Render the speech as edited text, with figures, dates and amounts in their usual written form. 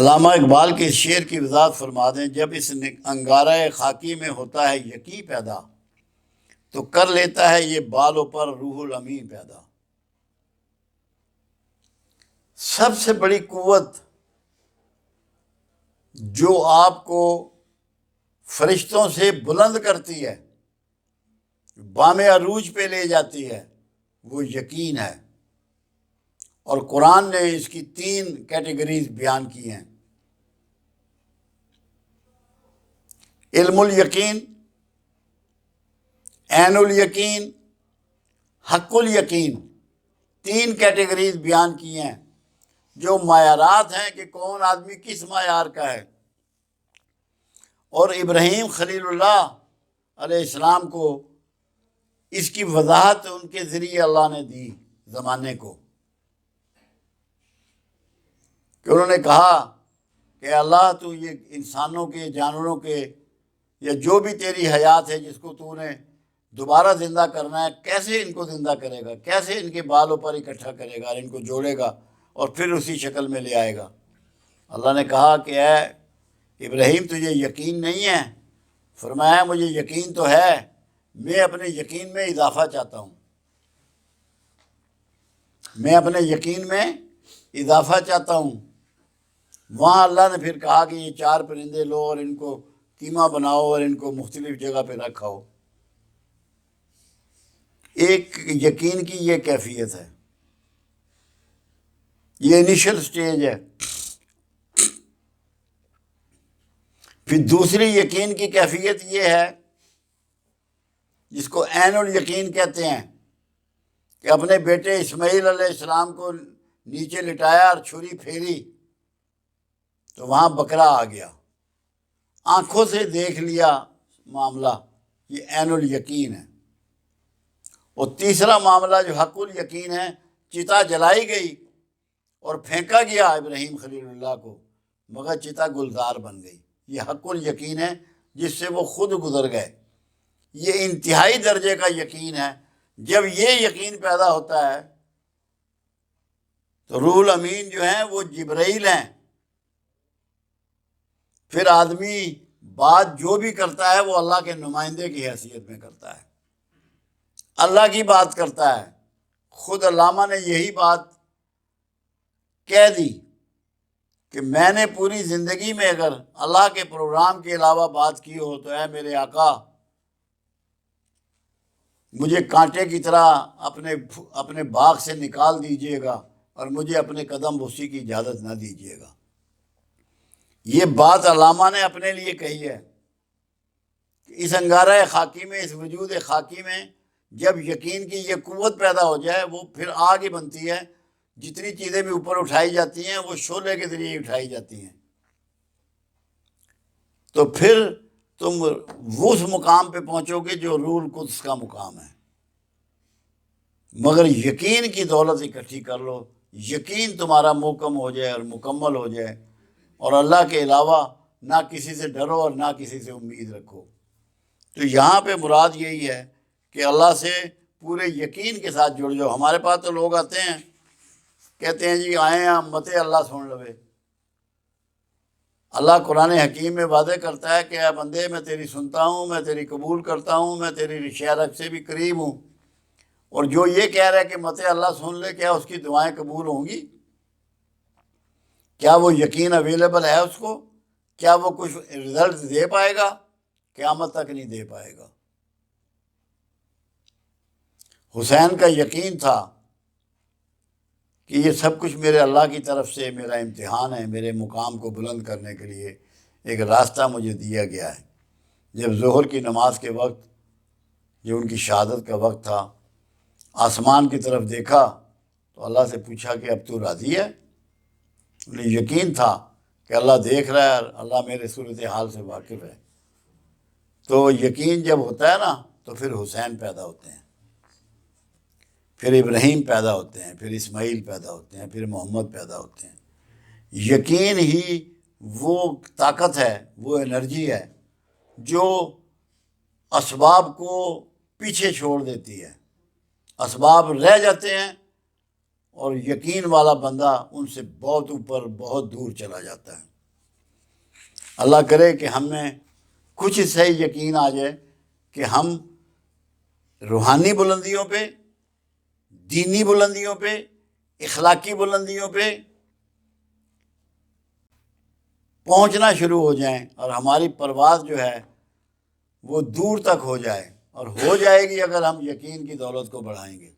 علامہ اقبال کے اس شعر کی وضاحت فرما دیں، جب اس انگارہ خاکی میں ہوتا ہے یقین پیدا، تو کر لیتا ہے یہ بالوں پر روح الامین پیدا۔ سب سے بڑی قوت جو آپ کو فرشتوں سے بلند کرتی ہے، بام عروج پہ لے جاتی ہے، وہ یقین ہے۔ اور قرآن نے اس کی 3 کیٹیگریز بیان کی ہیں: علم الیقین، عین الیقین، حق الیقین۔ 3 کیٹیگریز بیان کی ہیں جو معیارات ہیں کہ کون آدمی کس معیار کا ہے۔ اور ابراہیم خلیل اللہ علیہ السلام کو اس کی وضاحت ان کے ذریعے اللہ نے دی زمانے کو، کہ انہوں نے کہا کہ اللہ تو یہ انسانوں کے، جانوروں کے، یا جو بھی تیری حیات ہے جس کو تو نے دوبارہ زندہ کرنا ہے، کیسے ان کو زندہ کرے گا، کیسے ان کے بالوں پر اکٹھا کرے گا، ان کو جوڑے گا اور پھر اسی شکل میں لے آئے گا۔ اللہ نے کہا کہ اے ابراہیم تجھے یقین نہیں ہے؟ فرمایا مجھے یقین تو ہے، میں اپنے یقین میں اضافہ چاہتا ہوں، میں اپنے یقین میں اضافہ چاہتا ہوں۔ وہاں اللہ نے پھر کہا کہ یہ 4 پرندے لو اور ان کو قیمہ بناؤ اور ان کو مختلف جگہ پہ رکھاؤ۔ ایک یقین کی یہ کیفیت ہے، یہ انیشل سٹیج ہے۔ پھر دوسری یقین کی کیفیت یہ ہے جس کو عین الیقین کہتے ہیں، کہ اپنے بیٹے اسماعیل علیہ السلام کو نیچے لٹایا اور چھری پھیری تو وہاں بکرا آ گیا، آنکھوں سے دیکھ لیا معاملہ، یہ عین الیقین ہے۔ اور تیسرا معاملہ جو حق الیقین ہے، چتا جلائی گئی اور پھینکا گیا ابراہیم خلیل اللہ کو، مگر چتا گلزار بن گئی۔ یہ حق الیقین ہے جس سے وہ خود گزر گئے۔ یہ انتہائی درجے کا یقین ہے۔ جب یہ یقین پیدا ہوتا ہے تو روح الامین جو ہیں وہ جبرائیل ہیں۔ پھر آدمی بات جو بھی کرتا ہے وہ اللہ کے نمائندے کی حیثیت میں کرتا ہے، اللہ کی بات کرتا ہے۔ خود علامہ نے یہی بات کہہ دی کہ میں نے پوری زندگی میں اگر اللہ کے پروگرام کے علاوہ بات کی ہو تو اے میرے آقا، مجھے کانٹے کی طرح اپنے باغ سے نکال دیجئے گا اور مجھے اپنے قدم بوسی کی اجازت نہ دیجیے گا۔ یہ بات علامہ نے اپنے لیے کہی ہے کہ اس انگارہ خاکی میں، اس وجود خاکی میں جب یقین کی یہ قوت پیدا ہو جائے، وہ پھر آگ ہی بنتی ہے۔ جتنی چیزیں بھی اوپر اٹھائی جاتی ہیں وہ شعلے کے ذریعے اٹھائی جاتی ہیں، تو پھر تم اس مقام پہ پہنچو گے جو روح القدس کا مقام ہے۔ مگر یقین کی دولت اکٹھی کر لو، یقین تمہارا محکم ہو جائے اور مکمل ہو جائے، اور اللہ کے علاوہ نہ کسی سے ڈرو اور نہ کسی سے امید رکھو۔ تو یہاں پہ مراد یہی ہے کہ اللہ سے پورے یقین کے ساتھ جڑ جاؤ۔ ہمارے پاس تو لوگ آتے ہیں، کہتے ہیں جی آئے ہیں متے اللہ سن لوے۔ اللہ قرآن حکیم میں وعدے کرتا ہے کہ اے بندے میں تیری سنتا ہوں، میں تیری قبول کرتا ہوں، میں تیری شیرت سے بھی قریب ہوں۔ اور جو یہ کہہ رہا ہے کہ متے اللہ سن لے، کیا اس کی دعائیں قبول ہوں گی؟ کیا وہ یقین اویلیبل ہے اس کو؟ کیا وہ کچھ رزلٹ دے پائے گا؟ قیامت تک نہیں دے پائے گا۔ حسین کا یقین تھا کہ یہ سب کچھ میرے اللہ کی طرف سے میرا امتحان ہے، میرے مقام کو بلند کرنے کے لیے ایک راستہ مجھے دیا گیا ہے۔ جب ظہر کی نماز کے وقت، جو ان کی شہادت کا وقت تھا، آسمان کی طرف دیکھا تو اللہ سے پوچھا کہ اب تو راضی ہے؟ انہیں یقین تھا کہ اللہ دیکھ رہا ہے اور اللہ میرے صورتحال سے واقف ہے۔ تو یقین جب ہوتا ہے نا تو پھر حسین پیدا ہوتے ہیں، پھر ابراہیم پیدا ہوتے ہیں، پھر اسماعیل پیدا ہوتے ہیں، پھر محمد پیدا ہوتے ہیں۔ یقین ہی وہ طاقت ہے، وہ انرجی ہے جو اسباب کو پیچھے چھوڑ دیتی ہے۔ اسباب رہ جاتے ہیں اور یقین والا بندہ ان سے بہت اوپر، بہت دور چلا جاتا ہے۔ اللہ کرے کہ ہم میں کچھ صحیح یقین آ جائے کہ ہم روحانی بلندیوں پہ، دینی بلندیوں پہ، اخلاقی بلندیوں پہ پہنچنا شروع ہو جائیں، اور ہماری پرواز جو ہے وہ دور تک ہو جائے، اور ہو جائے گی اگر ہم یقین کی دولت کو بڑھائیں گے۔